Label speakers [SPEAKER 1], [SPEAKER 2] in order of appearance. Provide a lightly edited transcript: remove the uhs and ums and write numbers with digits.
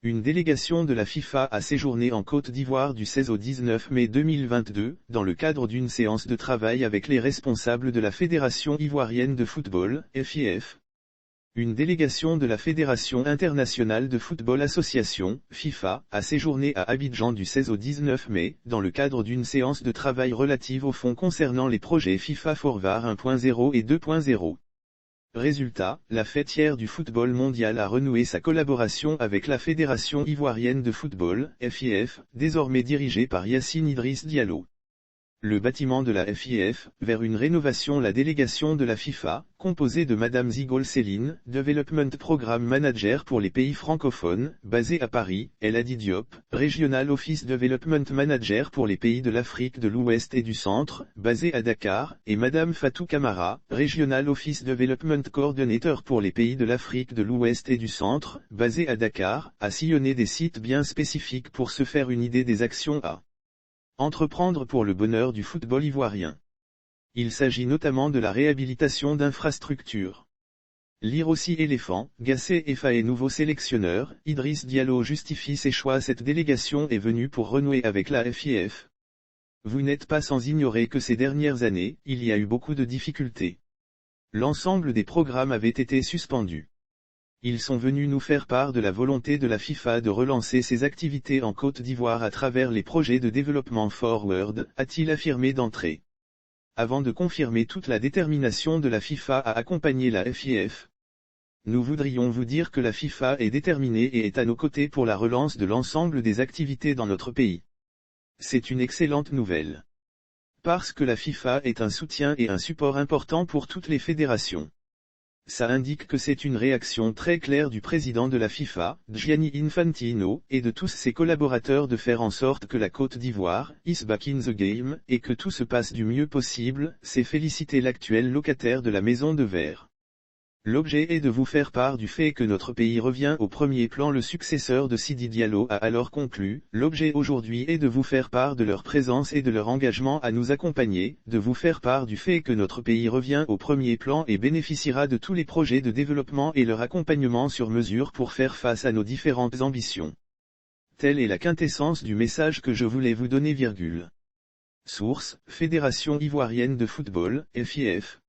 [SPEAKER 1] Une délégation de la FIFA a séjourné en Côte d'Ivoire du 16 au 19 mai 2022, dans le cadre d'une séance de travail avec les responsables de la Fédération ivoirienne de football, FIF. Une délégation de la Fédération internationale de football association, FIFA, a séjourné à Abidjan du 16 au 19 mai, dans le cadre d'une séance de travail relative aux fonds concernant les projets FIFA Forward 1.0 et 2.0. Résultat, la fêtière du football mondial a renoué sa collaboration avec la Fédération ivoirienne de football, FIF, désormais dirigée par Yacine Idriss Diallo. Le bâtiment de la FIF, vers une rénovation. La délégation de la FIFA, composée de Madame Zigol Céline, Development Programme Manager pour les pays francophones, basée à Paris, El Hadi Diop, Regional Office Development Manager pour les pays de l'Afrique de l'Ouest et du Centre, basée à Dakar, et Madame Fatou Camara, Regional Office Development Coordinator pour les pays de l'Afrique de l'Ouest et du Centre, basée à Dakar, a sillonné des sites bien spécifiques pour se faire une idée des actions à entreprendre pour le bonheur du football ivoirien. Il s'agit notamment de la réhabilitation d'infrastructures. Lire aussi éléphant, Gassé et Faé nouveau sélectionneur, Idriss Diallo justifie ses choix. Cette délégation est venue pour renouer avec la FIF. Vous n'êtes pas sans ignorer que ces dernières années, il y a eu beaucoup de difficultés. L'ensemble des programmes avaient été suspendus. Ils sont venus nous faire part de la volonté de la FIFA de relancer ses activités en Côte d'Ivoire à travers les projets de développement Forward, a-t-il affirmé d'entrée. Avant de confirmer toute la détermination de la FIFA à accompagner la FIF. Nous voudrions vous dire que la FIFA est déterminée et est à nos côtés pour la relance de l'ensemble des activités dans notre pays. C'est une excellente nouvelle. Parce que la FIFA est un soutien et un support important pour toutes les fédérations. Ça indique que c'est une réaction très claire du président de la FIFA, Gianni Infantino, et de tous ses collaborateurs de faire en sorte que la Côte d'Ivoire is back in the game, et que tout se passe du mieux possible. C'est féliciter l'actuel locataire de la Maison de Verre. L'objet est de vous faire part du fait que notre pays revient au premier plan. Le successeur de Sidi Diallo a alors conclu, l'objet aujourd'hui est de vous faire part de leur présence et de leur engagement à nous accompagner, de vous faire part du fait que notre pays revient au premier plan et bénéficiera de tous les projets de développement et leur accompagnement sur mesure pour faire face à nos différentes ambitions. Telle est la quintessence du message que je voulais vous donner. Source, Fédération ivoirienne de football, FIF.